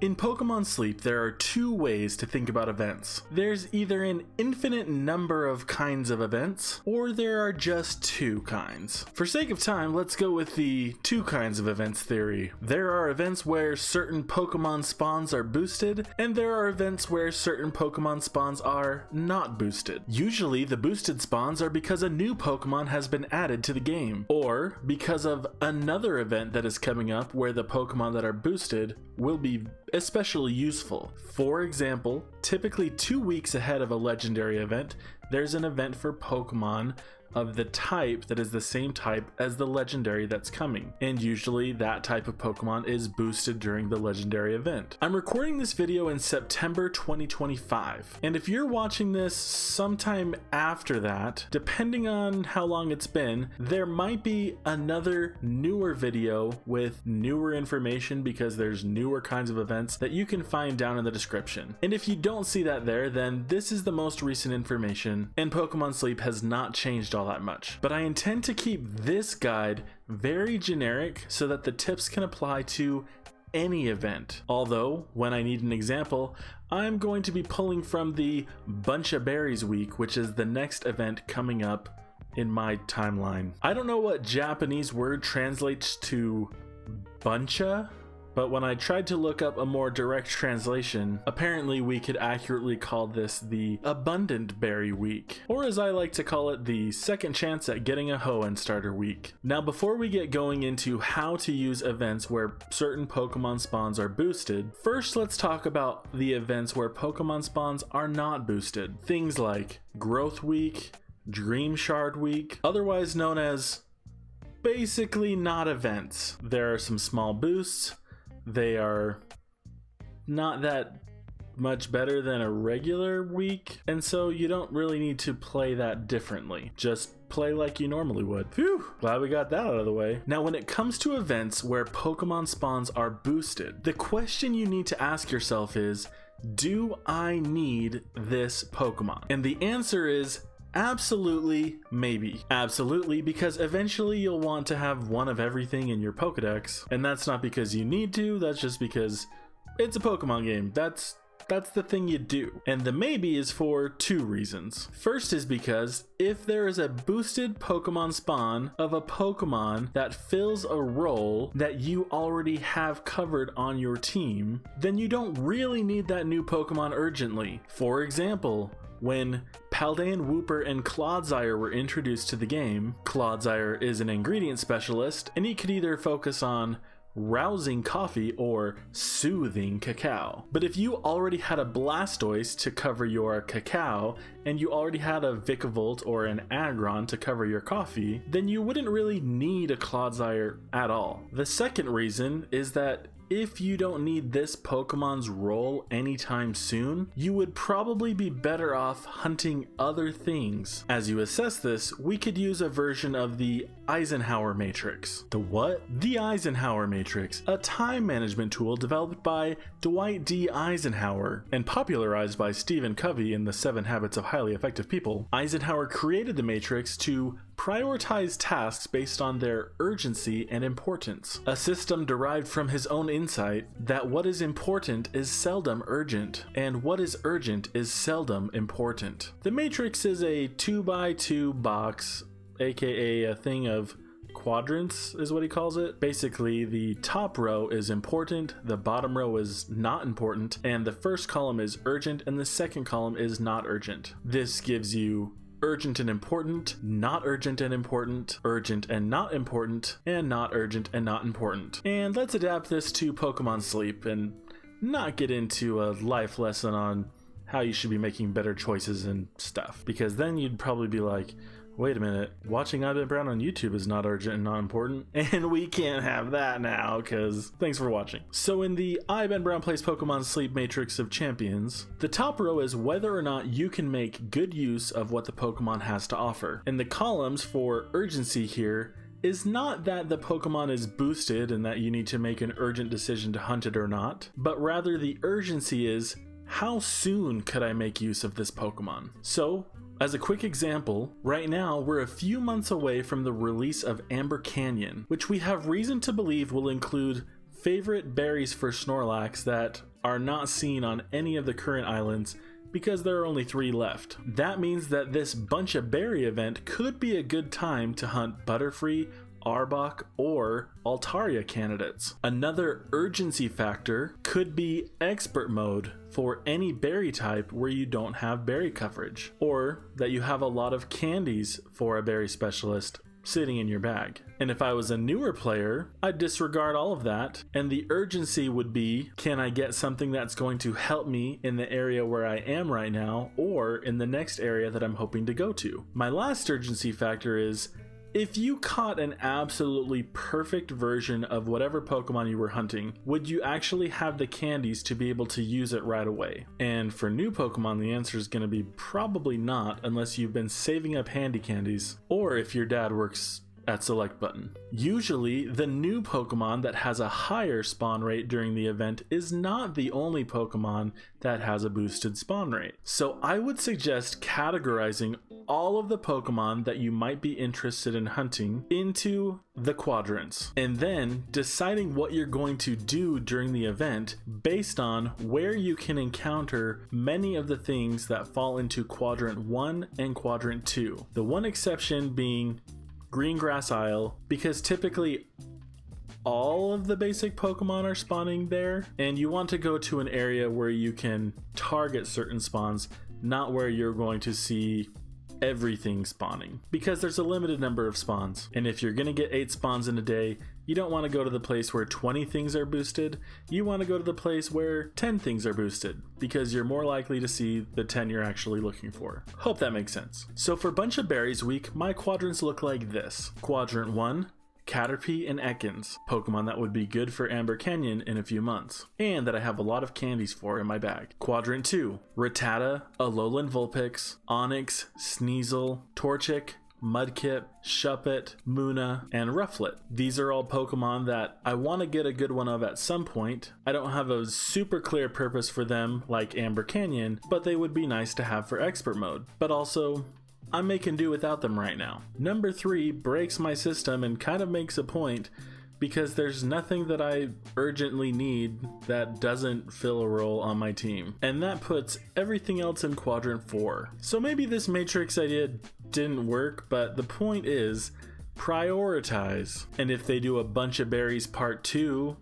In Pokemon Sleep, there are two ways to think about events. There's either an infinite number of kinds of events, or there are just two kinds. For sake of time, let's go with the two kinds of events theory. There are events where certain Pokemon spawns are boosted, and there are events where certain Pokemon spawns are not boosted. Usually, the boosted spawns are because a new Pokemon has been added to the game, or because of another event that is coming up where the Pokemon that are boosted will be especially useful. For example, typically 2 weeks ahead of a legendary event, there's an event for Pokemon of the type that is the same type as the legendary that's coming, and usually that type of Pokemon is boosted during the legendary event. I'm recording this video in September 2025, and if you're watching this sometime after that, depending on how long it's been, there might be another newer video with newer information because there's newer kinds of events that you can find down in the description. And if you don't see that there, then this is the most recent information, and Pokemon Sleep has not changed all that much. But I intend to keep this guide very generic so that the tips can apply to any event. Although, when I need an example, I'm going to be pulling from the Buncha Berries week, which is the next event coming up in my timeline. I don't know what Japanese word translates to buncha, but when I tried to look up a more direct translation, apparently we could accurately call this the Abundant Berry Week, or as I like to call it, the second chance at getting a Hoenn starter week. Now, before we get going into how to use events where certain Pokemon spawns are boosted, first let's talk about the events where Pokemon spawns are not boosted. Things like Growth Week, Dreamshard Week, otherwise known as basically not events. There are some small boosts. They are not that much better than a regular week, and so you don't really need to play that differently. Just play like you normally would. Phew, glad we got that out of the way. Now, when it comes to events where Pokemon spawns are boosted, the question you need to ask yourself is, do I need this Pokemon? And the answer is absolutely, maybe. Absolutely, because eventually you'll want to have one of everything in your Pokedex, and that's not because you need to, that's just because it's a Pokemon game. That's the thing you do. And the maybe is for two reasons. First is because if there is a boosted Pokemon spawn of a Pokemon that fills a role that you already have covered on your team, then you don't really need that new Pokemon urgently. For example, when Paldean Wooper and Clodsire were introduced to the game, Clodsire is an ingredient specialist, and he could either focus on rousing coffee or soothing cacao. But if you already had a Blastoise to cover your cacao, and you already had a Vikavolt or an Aggron to cover your coffee, then you wouldn't really need a Clodsire at all. The second reason is that if you don't need this Pokemon's role anytime soon, you would probably be better off hunting other things. As you assess this, we could use a version of the Eisenhower Matrix. The what? The Eisenhower Matrix, a time management tool developed by Dwight D. Eisenhower and popularized by Stephen Covey in The 7 Habits of Highly Effective People. Eisenhower created the Matrix to prioritize tasks based on their urgency and importance, a system derived from his own insight that what is important is seldom urgent, and what is urgent is seldom important. The Matrix is a 2x2 box, aka a thing of quadrants is what he calls it. Basically, the top row is important, the bottom row is not important, and the first column is urgent, and the second column is not urgent. This gives you urgent and important, not urgent and important, urgent and not important, and not urgent and not important. And let's adapt this to Pokemon Sleep and not get into a life lesson on how you should be making better choices and stuff, because then you'd probably be like, wait a minute, watching I've Been Brown on YouTube is not urgent and not important, and we can't have that now, because thanks for watching. So in the I've Been Brown Plays Pokemon Sleep Matrix of Champions, the top row is whether or not you can make good use of what the Pokemon has to offer. And the columns for urgency here is not that the Pokemon is boosted and that you need to make an urgent decision to hunt it or not, but rather the urgency is, how soon could I make use of this Pokemon? So, as a quick example, right now we're a few months away from the release of Amber Canyon, which we have reason to believe will include favorite berries for Snorlax that are not seen on any of the current islands because there are only 3 left. That means that this Buncha Berry event could be a good time to hunt Butterfree, Arbok, or Altaria candidates. Another urgency factor could be expert mode for any berry type where you don't have berry coverage, or that you have a lot of candies for a berry specialist sitting in your bag. And if I was a newer player, I'd disregard all of that, and the urgency would be, can I get something that's going to help me in the area where I am right now, or in the next area that I'm hoping to go to? My last urgency factor is, if you caught an absolutely perfect version of whatever Pokemon you were hunting, would you actually have the candies to be able to use it right away? And for new Pokemon, the answer is going to be probably not, unless you've been saving up handy candies, or if your dad works at select button. Usually, the new Pokemon that has a higher spawn rate during the event is not the only Pokemon that has a boosted spawn rate. So I would suggest categorizing all of the Pokemon that you might be interested in hunting into the quadrants, and then deciding what you're going to do during the event based on where you can encounter many of the things that fall into quadrant 1 and quadrant 2. The one exception being Green Grass Isle, because typically all of the basic Pokemon are spawning there, and you want to go to an area where you can target certain spawns, not where you're going to see everything spawning, because there's a limited number of spawns, and if you're going to get 8 spawns in a day, you don't want to go to the place where 20 things are boosted. You want to go to the place where 10 things are boosted, because you're more likely to see the 10 you're actually looking for. Hope that makes sense. So for Buncha Berries week, my quadrants look like this. Quadrant 1, Caterpie and Ekans, Pokemon that would be good for Amber Canyon in a few months, and that I have a lot of candies for in my bag. Quadrant 2, Rattata, Alolan Vulpix, Onix, Sneasel, Torchic, Mudkip, Shuppet, Munna, and Rufflet. These are all Pokemon that I want to get a good one of at some point. I don't have a super clear purpose for them like Amber Canyon, but they would be nice to have for expert mode. But also, I'm making do without them right now. Number 3 breaks my system and kind of makes a point, because there's nothing that I urgently need that doesn't fill a role on my team. And that puts everything else in quadrant 4. So maybe this matrix idea didn't work, but the point is, prioritize. And if they do a Buncha Berries part 2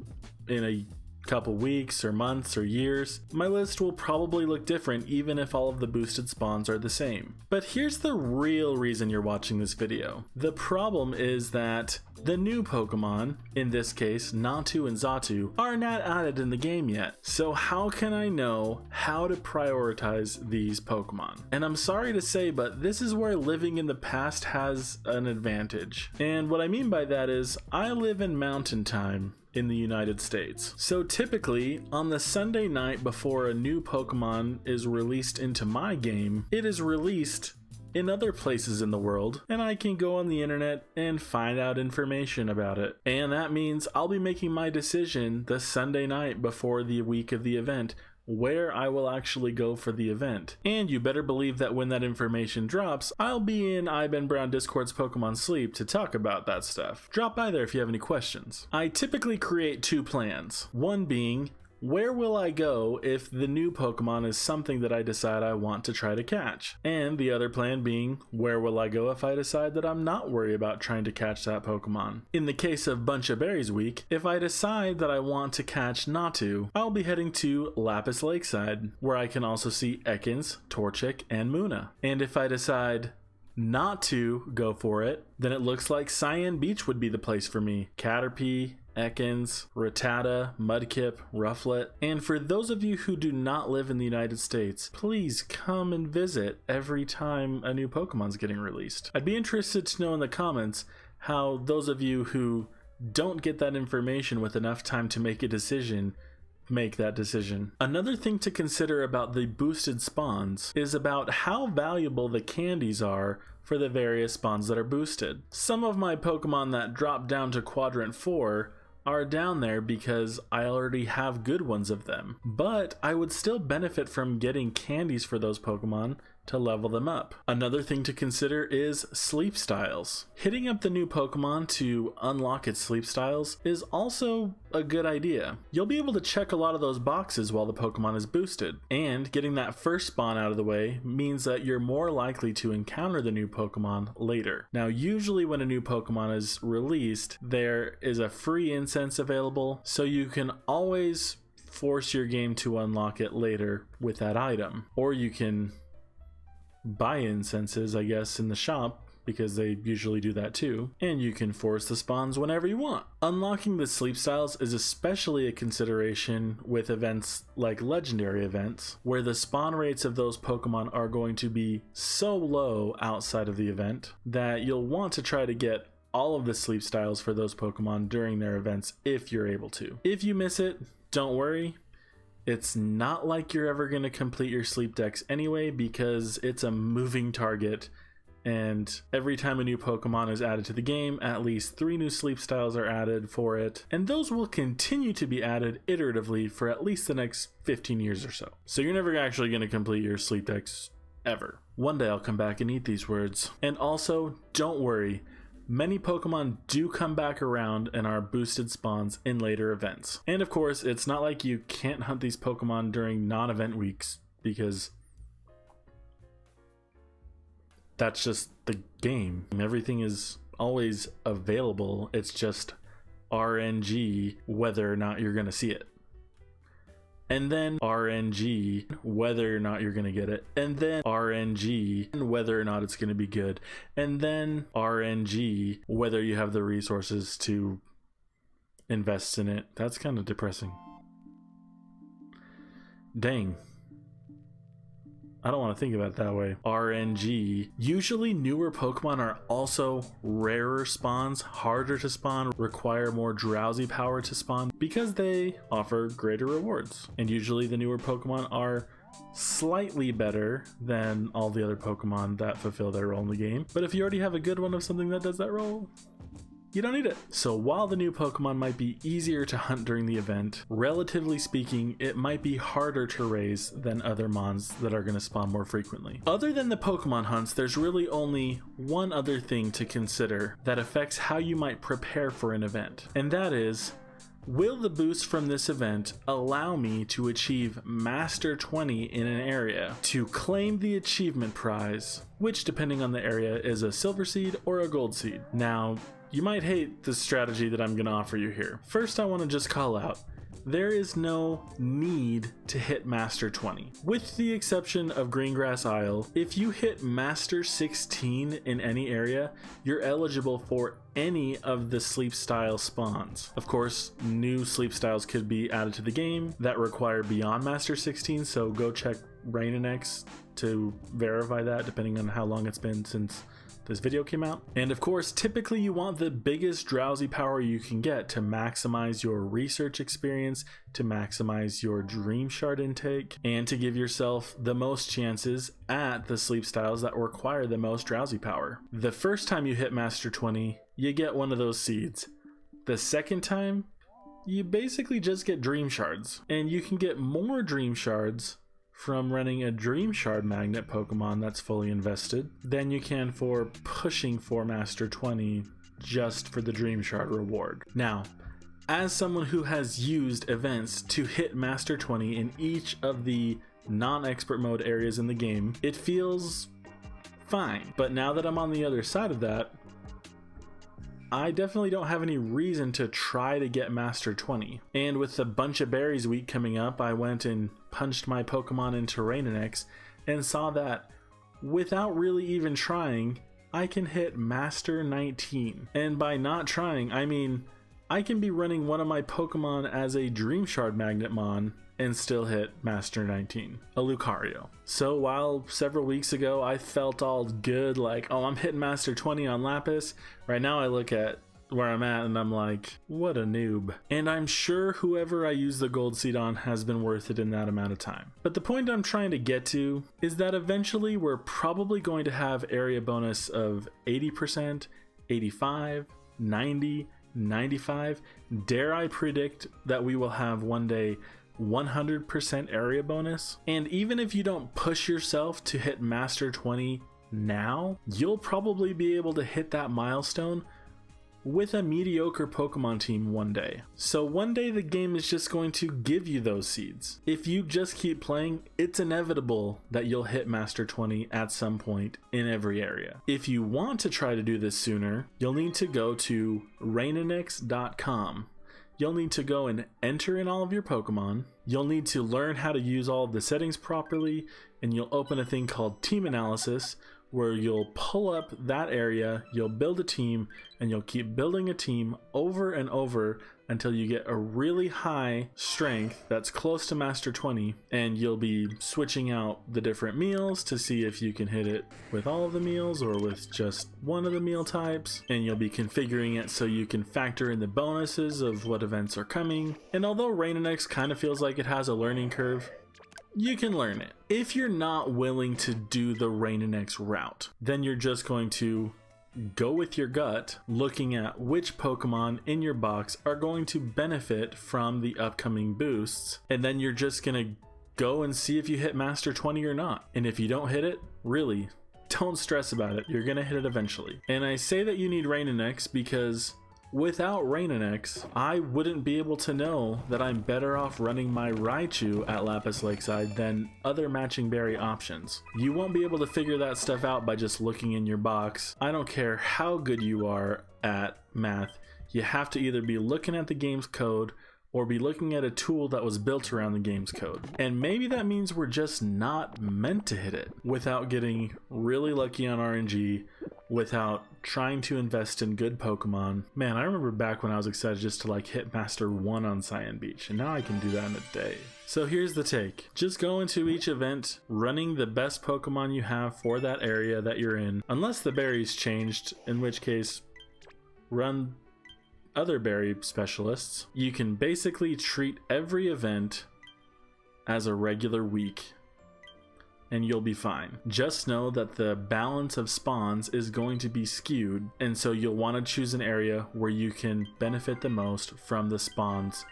in a couple weeks or months or years, my list will probably look different even if all of the boosted spawns are the same. But here's the real reason you're watching this video. The problem is that the new Pokemon, in this case Natu and Xatu, are not added in the game yet. So how can I know how to prioritize these Pokemon? And I'm sorry to say, but this is where living in the past has an advantage. And what I mean by that is, I live in Mountain Time in the United States. So typically, on the Sunday night before a new Pokemon is released into my game, it is released in other places in the world, and I can go on the internet and find out information about it. And that means I'll be making my decision the Sunday night before the week of the event, where I will actually go for the event. And you better believe that when that information drops, I'll be in Ben Brown Discord's Pokémon Sleep to talk about that stuff. Drop by there if you have any questions. I typically create 2 plans. One being, where will I go if the new Pokemon is something that I decide I want to try to catch? And the other plan being, where will I go if I decide that I'm not worried about trying to catch that Pokemon? In the case of Buncha Berries week, if I decide that I want to catch Natu, I'll be heading to Lapis Lakeside, where I can also see Ekans, Torchic, and Munna. And if I decide not to go for it, then it looks like Cyan Beach would be the place for me. Caterpie, Ekans, Rattata, Mudkip, Rufflet. And for those of you who do not live in the United States, please come and visit every time a new Pokemon's getting released. I'd be interested to know in the comments how those of you who don't get that information with enough time to make a decision make that decision. Another thing to consider about the boosted spawns is about how valuable the candies are for the various spawns that are boosted. Some of my Pokemon that drop down to quadrant 4 are down there because I already have good ones of them, but I would still benefit from getting candies for those Pokemon to level them up. Another thing to consider is sleep styles. Hitting up the new Pokemon to unlock its sleep styles is also a good idea. You'll be able to check a lot of those boxes while the Pokemon is boosted, and getting that first spawn out of the way means that you're more likely to encounter the new Pokemon later. Now, usually when a new Pokemon is released, there is a free incense available, so you can always force your game to unlock it later with that item. Or you can buy incenses, I guess, in the shop, because they usually do that too, and you can force the spawns whenever you want. Unlocking the sleep styles is especially a consideration with events like legendary events, where the spawn rates of those Pokemon are going to be so low outside of the event that you'll want to try to get all of the sleep styles for those Pokemon during their events if you're able to. If you miss it, don't worry. It's not like you're ever going to complete your sleep dex anyway, because it's a moving target, and every time a new Pokemon is added to the game, at least 3 new sleep styles are added for it, and those will continue to be added iteratively for at least the next 15 years or so. So you're never actually going to complete your sleep dex ever. One day I'll come back and eat these words. And also, don't worry, many Pokemon do come back around and are boosted spawns in later events. And of course, it's not like you can't hunt these Pokemon during non-event weeks, because that's just the game. Everything is always available. It's just RNG whether or not you're going to see it. And then RNG whether or not you're going to get it. And then RNG whether or not it's going to be good. And then RNG whether you have the resources to invest in it. That's kind of depressing. Dang. I don't want to think about it that way. RNG. Usually newer Pokemon are also rarer spawns, harder to spawn, require more drowsy power to spawn because they offer greater rewards. And usually the newer Pokemon are slightly better than all the other Pokemon that fulfill their role in the game. But if you already have a good one of something that does that role, you don't need it. So while the new Pokemon might be easier to hunt during the event, relatively speaking, it might be harder to raise than other mons that are going to spawn more frequently. Other than the Pokemon hunts, there's really only one other thing to consider that affects how you might prepare for an event, and that is, will the boost from this event allow me to achieve Master 20 in an area to claim the achievement prize, which depending on the area is a Silver Seed or a Gold Seed. Now, you might hate the strategy that I'm going to offer you here. First, I want to just call out, there is no need to hit Master 20. With the exception of Greengrass Isle, if you hit Master 16 in any area, you're eligible for any of the sleep style spawns. Of course, new sleep styles could be added to the game that require beyond Master 16, so go check RainX to verify that, depending on how long it's been since this video came out. And of course, typically you want the biggest drowsy power you can get to maximize your research experience, to maximize your Dreamshard intake, and to give yourself the most chances at the sleep styles that require the most drowsy power. The first time you hit Master 20, you get one of those seeds. The second time, you basically just get Dreamshards, and you can get more Dreamshards from running a Dreamshard magnet Pokemon that's fully invested than you can for pushing for Master 20 just for the Dreamshard reward. Now, as someone who has used events to hit Master 20 in each of the non-expert mode areas in the game, it feels fine. But now that I'm on the other side of that, I definitely don't have any reason to try to get Master 20. And with the Buncha Berries week coming up, I went and punched my Pokemon into RainX and saw that without really even trying, I can hit Master 19. And by not trying, I mean I can be running one of my Pokemon as a Dreamshard Magnet Mon and still hit Master 19, a Lucario. So while several weeks ago I felt all good, like, oh, I'm hitting Master 20 on Lapis, right now I look at where I'm at and I'm like, what a noob. And I'm sure whoever I use the Gold Seed on has been worth it in that amount of time. But the point I'm trying to get to is that eventually we're probably going to have area bonus of 80%, 85, 90, 95. Dare I predict that we will have one day 100% area bonus. And even if you don't push yourself to hit Master 20 now, you'll probably be able to hit that milestone with a mediocre Pokemon team one day. So one day the game is just going to give you those seeds. If you just keep playing, it's inevitable that you'll hit Master 20 at some point in every area. If you want to try to do this sooner, you'll need to go to RainX.com. You'll need to go and enter in all of your Pokemon. You'll need to learn how to use all of the settings properly, and you'll open a thing called Team Analysis, where you'll pull up that area, you'll build a team, and you'll keep building a team over and over until you get a really high strength that's close to Master 20, and you'll be switching out the different meals to see if you can hit it with all of the meals or with just one of the meal types, and you'll be configuring it so you can factor in the bonuses of what events are coming. And although RainX kind of feels like it has a learning curve, you can learn it. If you're not willing to do the RainX route, then you're just going to go with your gut, looking at which Pokemon in your box are going to benefit from the upcoming boosts, and then you're just gonna go and see if you hit Master 20 or not. And if you don't hit it, really, don't stress about it. You're gonna hit it eventually. And I say that you need RainX because without RainX, I wouldn't be able to know that I'm better off running my Raichu at Lapis Lakeside than other matching berry options. You won't be able to figure that stuff out by just looking in your box. I don't care how good you are at math, you have to either be looking at the game's code or be looking at a tool that was built around the game's code. And maybe that means we're just not meant to hit it without getting really lucky on RNG, without trying to invest in good Pokemon. Man, I remember back when I was excited just to like hit Master 1 on Cyan Beach, and now I can do that in a day. So here's the take. Just go into each event running the best Pokemon you have for that area that you're in, unless the berries changed, in which case run other berry specialists. You can basically treat every event as a regular week and you'll be fine. Just know that the balance of spawns is going to be skewed, and so you'll want to choose an area where you can benefit the most from the spawns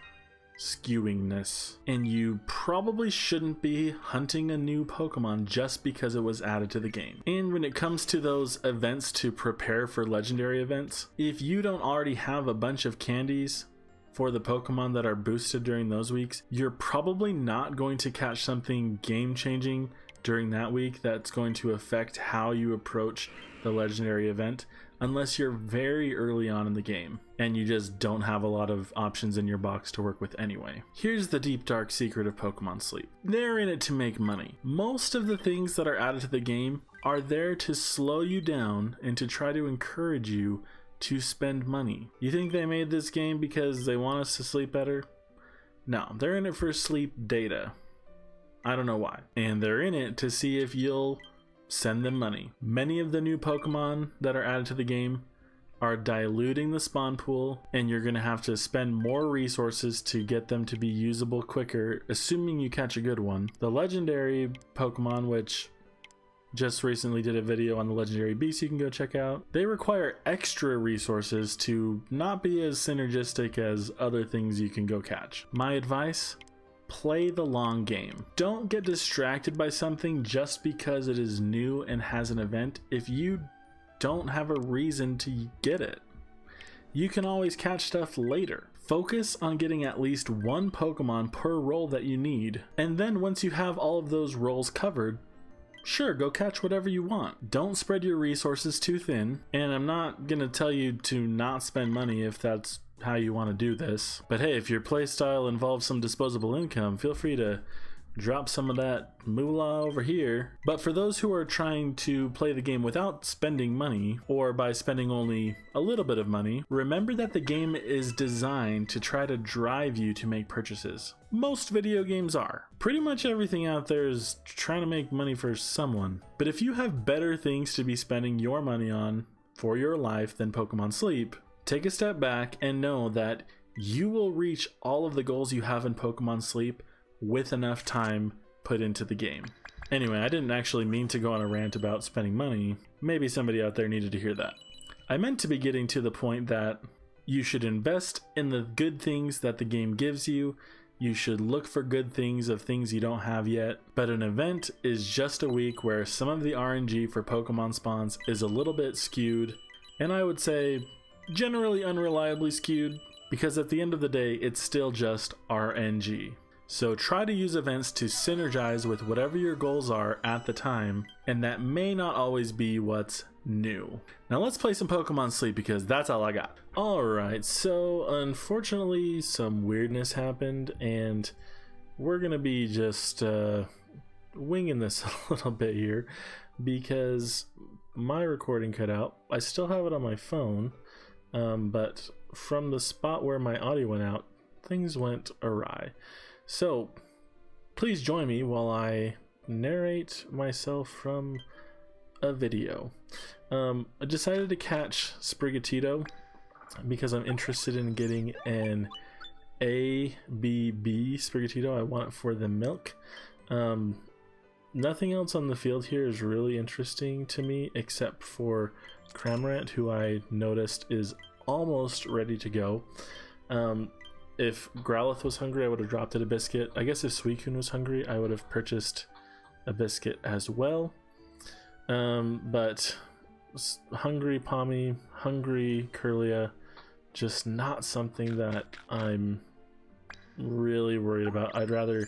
skewingness. And you probably shouldn't be hunting a new Pokemon just because it was added to the game. And when it comes to those events to prepare for legendary events, if you don't already have a bunch of candies for the Pokemon that are boosted during those weeks, you're probably not going to catch something game-changing during that week that's going to affect how you approach the legendary event, unless you're very early on in the game and you just don't have a lot of options in your box to work with anyway. Here's the deep dark secret of Pokemon Sleep. They're in it to make money. Most of the things that are added to the game are there to slow you down and to try to encourage you to spend money. You think they made this game because they want us to sleep better? No, they're in it for sleep data. I don't know why. And they're in it to see if you'll send them money. Many of the new Pokemon that are added to the game are diluting the spawn pool, and you're going to have to spend more resources to get them to be usable quicker, assuming you catch a good one. The legendary Pokemon, which just recently did a video on the legendary beast you can go check out, they require extra resources to not be as synergistic as other things you can go catch. My advice: play the long game. Don't get distracted by something just because it is new and has an event if you don't have a reason to get it. You can always catch stuff later. Focus on getting at least one Pokemon per role that you need, and then once you have all of those roles covered, sure, go catch whatever you want. Don't spread your resources too thin, and I'm not gonna tell you to not spend money if that's how you want to do this. But hey, if your playstyle involves some disposable income, feel free to drop some of that moolah over here. But for those who are trying to play the game without spending money, or by spending only a little bit of money, remember that the game is designed to try to drive you to make purchases. Most video games are. Pretty much everything out there is trying to make money for someone. But if you have better things to be spending your money on for your life than Pokemon Sleep, take a step back and know that you will reach all of the goals you have in Pokemon Sleep with enough time put into the game. Anyway, I didn't actually mean to go on a rant about spending money. Maybe somebody out there needed to hear that. I meant to be getting to the point that you should invest in the good things that the game gives you You should look for good things of things you don't have yet. But an event is just a week where some of the RNG for Pokemon spawns is a little bit skewed, and I would say generally unreliably skewed, because at the end of the day, it's still just RNG. So try to use events to synergize with whatever your goals are at the time, and that may not always be what's new. Now let's play some Pokemon Sleep, because that's all I got. Alright, so unfortunately some weirdness happened, and we're gonna be just winging this a little bit here, because my recording cut out. I still have it on my phone, but from the spot where my audio went out, things went awry. So please join me while I narrate myself from a video. I decided to catch Spriotito because I'm interested in getting an ABB Spriotito. I want it for the milk. Nothing else on the field here is really interesting to me except for Cramorant, who I noticed is almost ready to go. If Growlithe was hungry, I would have dropped it a biscuit. I guess if Suicune was hungry, I would have purchased a biscuit as well. But hungry Pommy, hungry Curlia, just not something that I'm really worried about. I'd rather,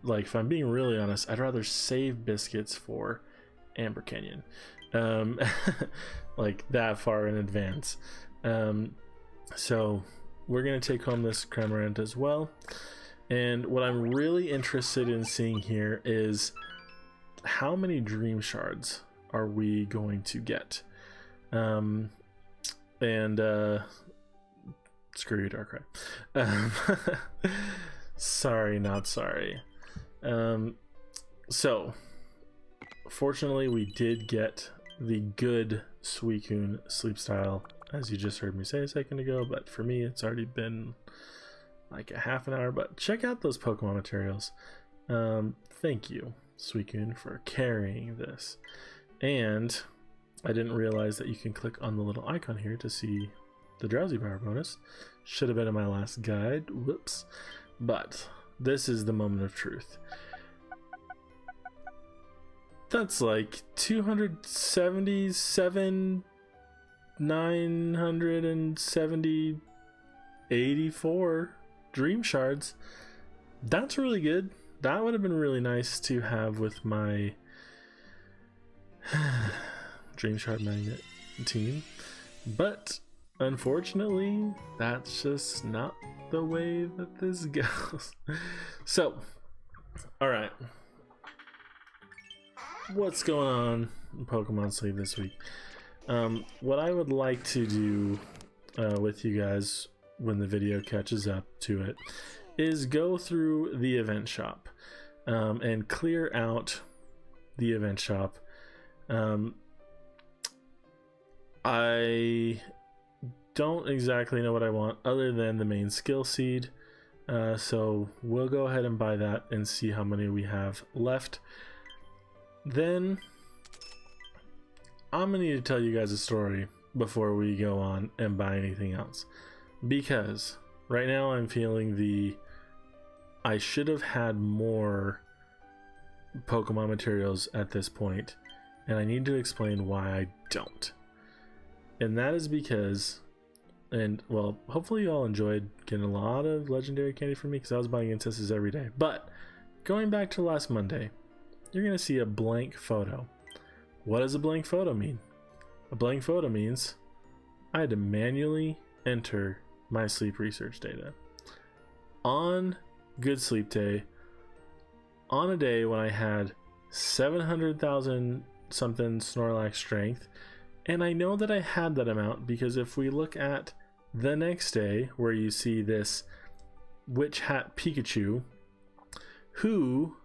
like, if I'm being really honest, I'd rather save biscuits for Amber Canyon, like that far in advance. So we're gonna take home this Cramorant as well, and what I'm really interested in seeing here is how many Dream Shards are we going to get. And screw you, Darkrai. Sorry, not sorry. So fortunately we did get the good Suicune Sleep Style, as you just heard me say a second ago, but for me it's already been like a half an hour. But check out those Pokemon materials. Thank you, Suicune, for carrying this. And I didn't realize that you can click on the little icon here to see the Drowsy Power bonus. Should have been in my last guide, whoops. But this is the moment of truth. That's like 277 970 84 Dream Shards. That's really good. That would have been really nice to have with my Dream Shard Magnet team, but unfortunately that's just not the way that this goes. So alright, what's going on in Pokemon Sleep this week? What I would like to do with you guys when the video catches up to it is go through the event shop and clear out the event shop. I don't exactly know what I want other than the main skill seed, so we'll go ahead and buy that and see how many we have left. Then I'm gonna need to tell you guys a story before we go on and buy anything else, because right now I'm feeling I should have had more Pokemon materials at this point, and I need to explain why I don't. And that is because, and well, hopefully you all enjoyed getting a lot of legendary candy from me, because I was buying instances every day. But going back to last Monday, you're gonna see a blank photo. What does a blank photo mean? A blank photo means I had to manually enter my sleep research data on Good Sleep Day, on a day when I had 700,000 something Snorlax strength. And I know that I had that amount because if we look at the next day, where you see this Witch Hat Pikachu, who,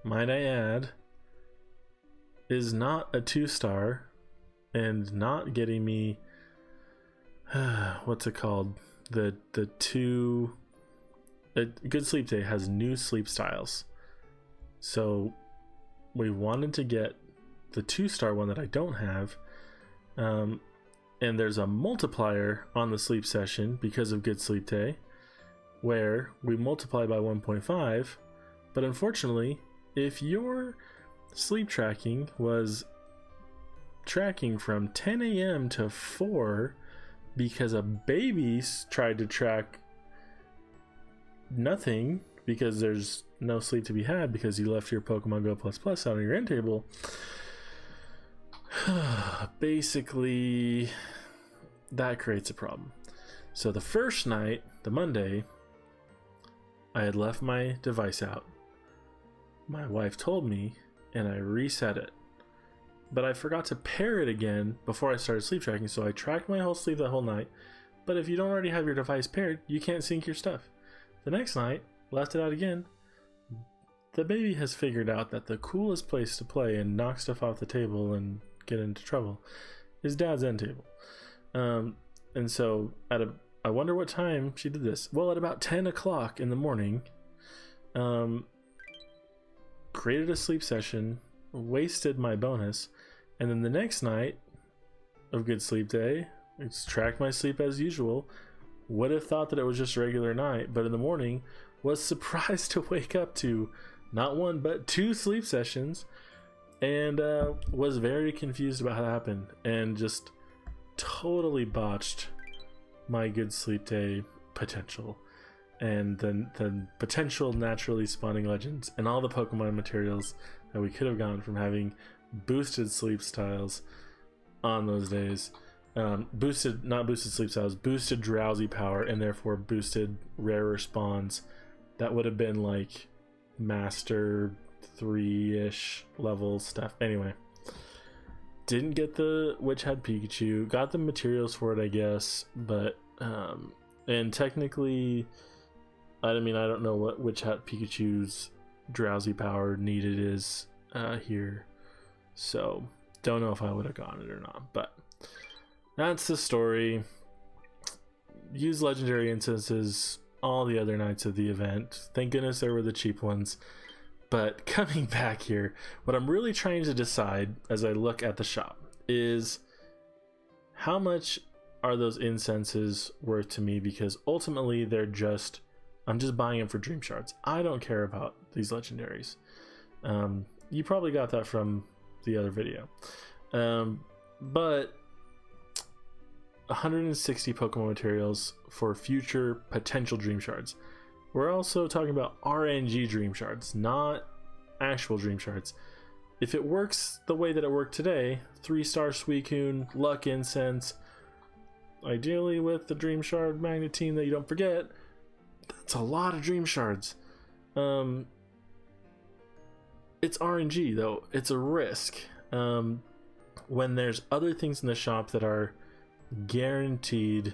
might I add, is not a 2-star and not getting me what's it called, the two. Good Sleep Day has new sleep styles, so we wanted to get the 2-star one that I don't have, and there's a multiplier on the sleep session because of Good Sleep Day, where we multiply by 1.5, but unfortunately, if your sleep tracking was tracking from 10 a.m. to 4 because a baby tried to track nothing because there's no sleep to be had because you left your Pokemon Go Plus Plus out on your end table, basically that creates a problem. So the first night, the Monday, I had left my device out. My wife told me, and I reset it. But I forgot to pair it again before I started sleep tracking, so I tracked my whole sleep that whole night. But if you don't already have your device paired, you can't sync your stuff. The next night, left it out again. The baby has figured out that the coolest place to play and knock stuff off the table and get into trouble is Dad's end table. And so I wonder what time she did this. Well, at about 10 o'clock in the morning, created a sleep session, wasted my bonus, and then the next night of Good Sleep Day, it's tracked my sleep as usual. Would have thought that it was just a regular night, but in the morning was surprised to wake up to not one but 2 sleep sessions, and was very confused about how that happened, and just totally botched my Good Sleep Day potential, and the potential naturally spawning legends and all the Pokemon materials that we could have gotten from having boosted sleep styles on those days. Not boosted sleep styles, boosted drowsy power, and therefore boosted rarer spawns that would have been like master 3-ish level stuff. Anyway, didn't get the Witch Hat Pikachu, got the materials for it, I guess, but and technically, I don't know what Witch Hat Pikachu's drowsy power needed is here, so don't know if I would have gotten it or not, but that's the story. Use legendary instances all the other nights of the event. Thank goodness there were the cheap ones. But coming back here, what I'm really trying to decide as I look at the shop is how much are those incenses worth to me, because ultimately I'm just buying them for dream shards. I don't care about these legendaries. You probably got that from the other video. But 160 Pokemon materials for future potential dream shards. We're also talking about RNG dream shards, not actual dream shards. If it works the way that it worked today, 3-star Suicune, Luck Incense, ideally with the dream shard magnetine that you don't forget, that's a lot of dream shards. It's RNG though, it's a risk. When there's other things in the shop that are guaranteed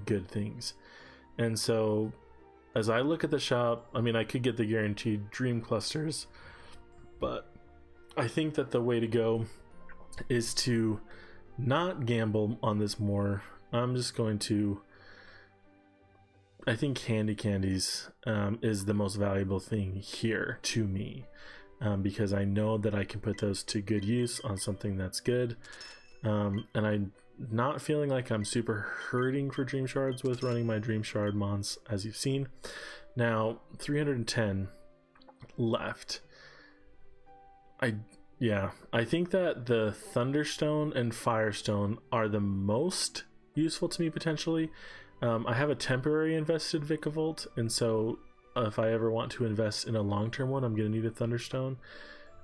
good things. And so as I look at the shop, I could get the guaranteed dream clusters, but I think that the way to go is to not gamble on this more. I'm just going to, I think candies is the most valuable thing here to me, because I know that I can put those to good use on something that's good, and I'm not feeling like I'm super hurting for dream shards with running my dream shard mons, as you've seen. Now 310 left. I think that the Thunderstone and Firestone are the most useful to me potentially. I have a temporary invested Vikavolt, and so if I ever want to invest in a long-term one, I'm going to need a Thunderstone.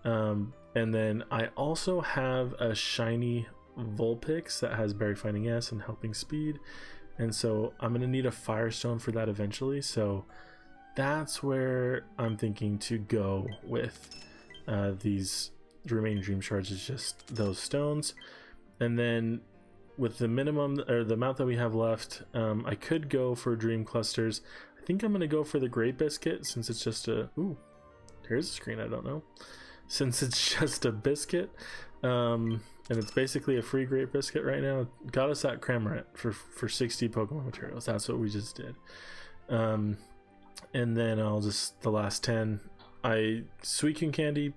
And then I also have a shiny Vulpix that has Berry Finding S and Helping Speed, and so I'm going to need a Firestone for that eventually. So that's where I'm thinking to go with these remaining dream shards, is just those stones. And then with the minimum, or the amount that we have left, I could go for dream clusters. I think I'm going to go for the Great Biscuit, since it's just a here's a screen I don't know, since it's just a biscuit, and it's basically a free Great Biscuit right now. Got us that Cramorant for 60 Pokemon materials. That's what we just did. And then the last 10, Suicune candy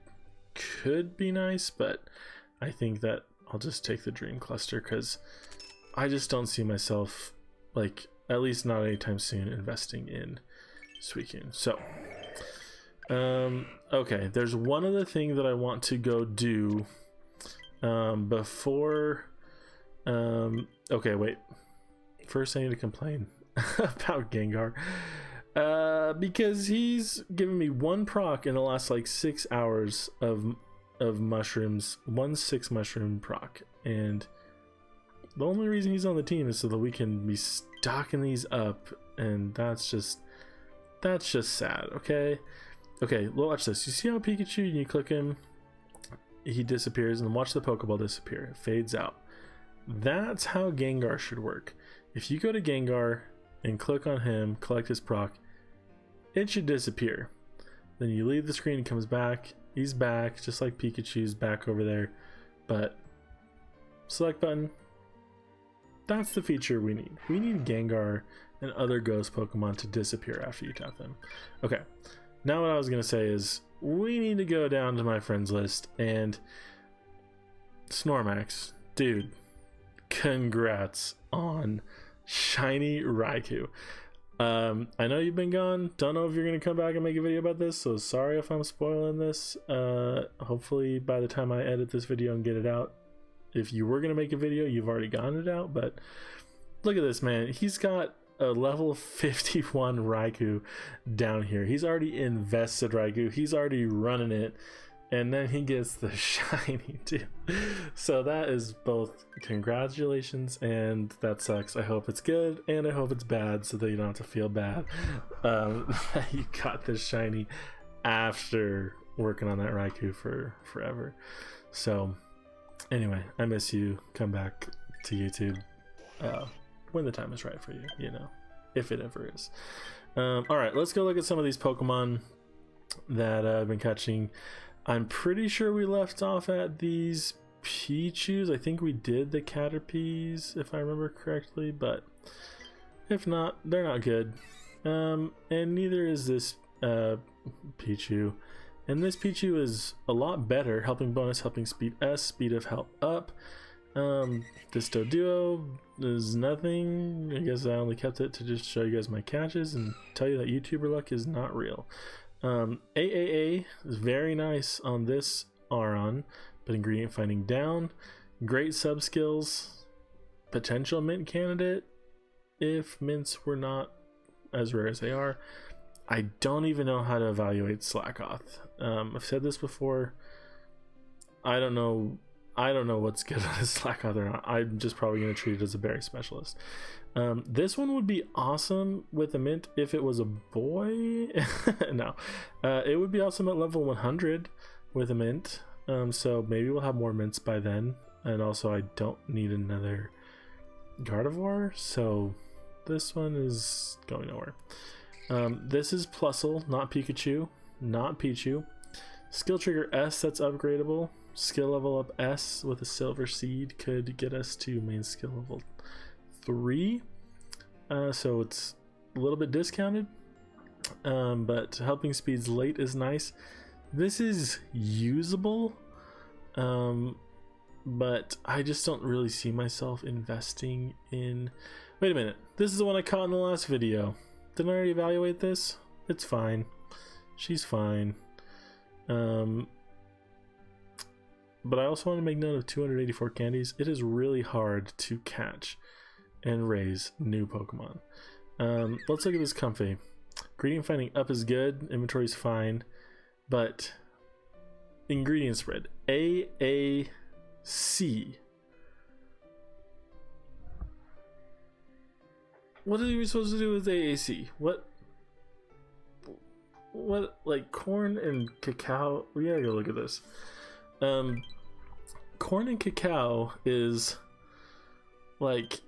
could be nice, but I think that I'll just take the Dream Cluster, because I just don't see myself, like, at least not anytime soon, investing in Suicune. So, okay, there's one other thing that I want to go do before. Okay, wait. First, I need to complain about Gengar. Because he's given me one proc in the last like 6 hours of mushrooms, 1/6 mushroom proc, and the only reason he's on the team is so that we can be stocking these up, and that's just sad. Okay, well, watch this. You see how Pikachu, you click him, he disappears, and then watch the Pokeball disappear. It fades out. That's how Gengar should work. If you go to Gengar and click on him, collect his proc, it should disappear. Then you leave the screen, he comes back, he's back, just like Pikachu's back over there. But select button, that's the feature we need. We need Gengar and other ghost Pokemon to disappear after you tap them. Okay, now what I was gonna say is we need to go down to my friends list, and Snorlax, dude, congrats on shiny Raikou. I know you've been gone, don't know if you're gonna come back and make a video about this, so sorry if I'm spoiling this. Hopefully by the time I edit this video and get it out, if you were gonna make a video, you've already gotten it out. But look at this, man. He's got a level 51 Raikou down here. He's already invested Raikou, he's already running it, and then he gets the shiny too. So that is both congratulations and that sucks. I hope it's good and I hope it's bad so that you don't have to feel bad you got this shiny after working on that Raikou for forever. So anyway, I miss you. Come back to YouTube when the time is right for you, you know, if it ever is. All right, let's go look at some of these Pokemon that I've been catching. I'm pretty sure we left off at these Pichus. I think we did the Caterpies, if I remember correctly, but if not, they're not good. And neither is this Pichu. And this Pichu is a lot better, helping bonus, helping speed S, speed of help up. This Doduo is nothing. I guess I only kept it to just show you guys my catches and tell you that YouTuber luck is not real. AAA is very nice on this Aron, but ingredient finding down. Great sub skills. Potential mint candidate if mints were not as rare as they are. I don't even know how to evaluate Slackoth. I've said this before. I don't know what's good on a Slackoth or not. I'm just probably going to treat it as a berry specialist. This one would be awesome with a mint if it was a boy. No, it would be awesome at level 100 with a mint. So maybe we'll have more mints by then. And also I don't need another Gardevoir, so this one is going nowhere. This is Plusle, not Pikachu, not Pichu. Skill trigger S, that's upgradable. Skill level up S with a silver seed could get us to main skill level 3. So it's a little bit discounted, but helping speeds late is nice. This is usable, but I just don't really see myself investing in... Wait a minute, this is the one I caught in the last video. Didn't I already evaluate this? It's fine. She's fine. But I also want to make note of 284 candies. It is really hard to catch and raise new Pokemon. Let's look at this Comfey. Ingredient finding up is good, inventory is fine, but ingredient spread AAC. What are we supposed to do with AAC? What like corn and cacao? We gotta go look at this. Corn and cacao is like,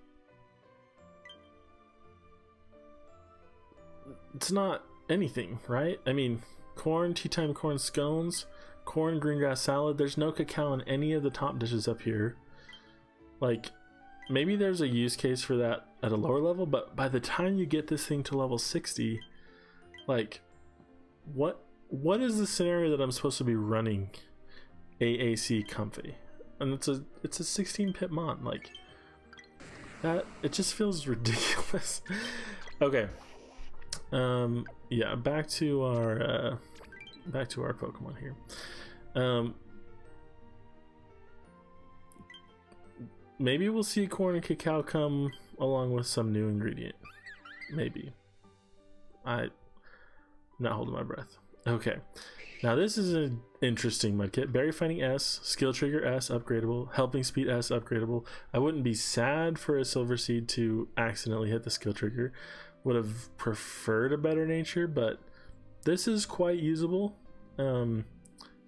it's not anything, right? I mean, corn, tea time corn scones, corn green grass salad. There's no cacao in any of the top dishes up here. Like, maybe there's a use case for that at a lower level, but by the time you get this thing to level 60, like, what is the scenario that I'm supposed to be running AAC Comfey? And it's a 16 pip mon, like that. It just feels ridiculous. Okay, Yeah, back to our Pokemon here. Maybe we'll see corn and cacao come along with some new ingredient. Maybe. I'm not holding my breath. Okay. Now this is an interesting mudkit. Berry Finding S, Skill Trigger S upgradable, Helping Speed S upgradable. I wouldn't be sad for a Silver Seed to accidentally hit the skill trigger. Would have preferred a Better Nature, but this is quite usable.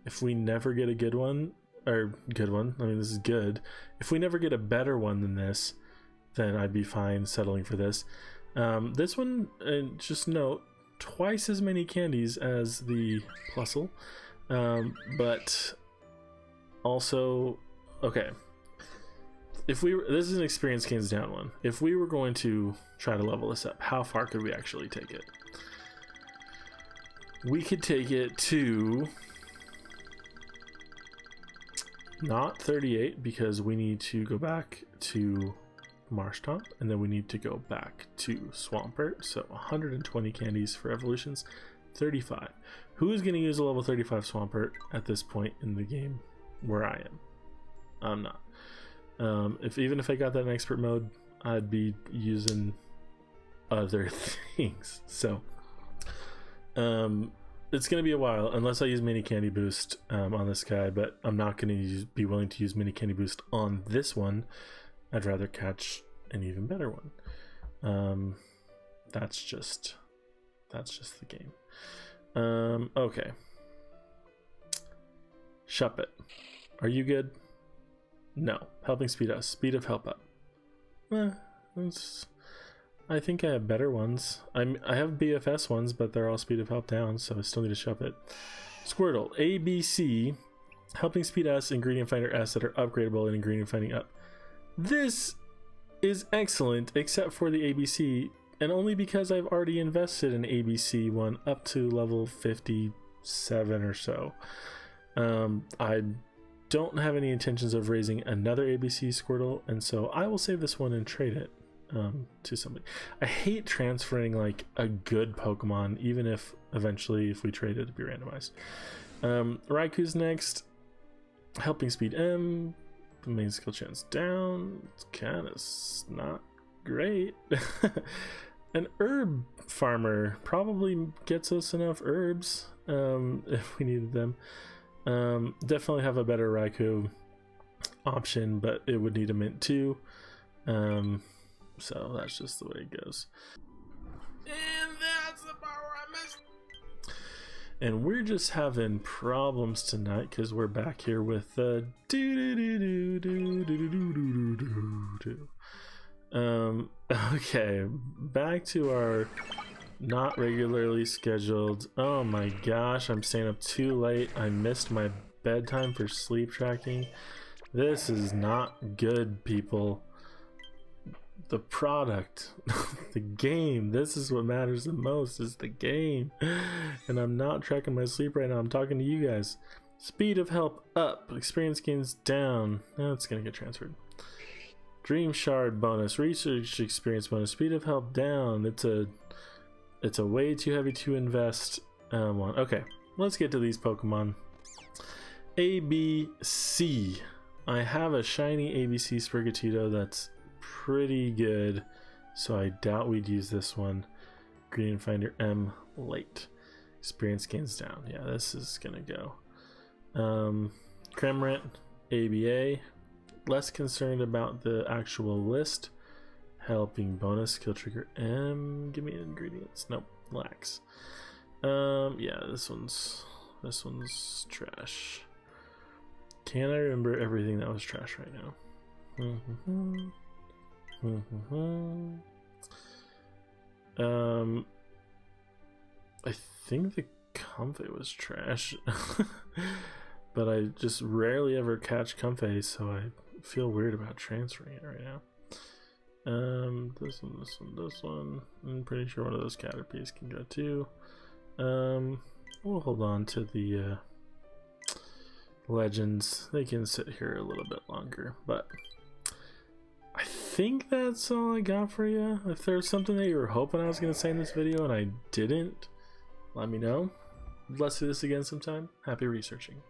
If we never get a good one, I mean this is good. If we never get a better one than this, then I'd be fine settling for this. This one, just note, twice as many candies as the Plusle, but also, okay, this is an experience gains down one. If we were going to try to level this up, how far could we actually take it? We could take it to not 38 because we need to go back to Marshtomp, and then we need to go back to Swampert, so 120 candies for evolutions. 35. Who is going to use a level 35 Swampert at this point in the game where I am? I'm not. Even if I got that in expert mode, I'd be using other things. So it's going to be a while unless I use mini candy boost on this guy, but I'm not going to be willing to use mini candy boost on this one. I'd rather catch an even better one. That's just the game. Okay. Shuppet, are you good? No. Helping Speed us. Speed of Help up. I think I have better ones. I have BFS ones, but they're all Speed of Help down, so I still need a Shuppet. Squirtle, ABC, Helping Speed S, Ingredient Finder S that are upgradable and Ingredient Finding up. This is excellent, except for the ABC, and only because I've already invested in ABC one up to level 57 or so. I don't have any intentions of raising another ABC Squirtle, and so I will save this one and trade it to somebody. I hate transferring like a good Pokemon, even if eventually if we trade it, it'd be randomized. Raikou's next. Helping Speed M. The main skill chance down. It's kind of not great. An herb farmer probably gets us enough herbs if we needed them. Definitely have a better Raikou option, but it would need a mint too. So that's just the way it goes. And that's about where I missed. And we're just having problems tonight because we're back here with the okay, back to our not regularly scheduled. Oh my gosh, I'm staying up too late. I missed my bedtime for sleep tracking. This is not good, people. The product, the game, this is what matters the most, is the game. And I'm not tracking my sleep right now. I'm talking to you guys. Speed of Help up, experience gains down. That's gonna get transferred. Dreamshard bonus, research experience bonus, speed of help down. It's a way too heavy to invest one. Okay, let's get to these Pokemon. ABC. I have a shiny ABC Sprigatito that's pretty good, so I doubt we'd use this one. Green Finder M late. Experience gains down. Yeah, this is gonna go. Kremrit, ABA. Less concerned about the actual list. Helping bonus, skill trigger M. Give me ingredients. Nope, lax. Yeah, this one's trash. Can't I remember everything that was trash right now? I think the Comfey was trash. But I just rarely ever catch Comfey, so I feel weird about transferring it right now. This one. I'm pretty sure one of those Caterpies can go too. We'll hold on to the Legends. They can sit here a little bit longer, but I think that's all I got for you. If there's something that you were hoping I was going to say in this video and I didn't, let me know. Let's do this again sometime. Happy researching.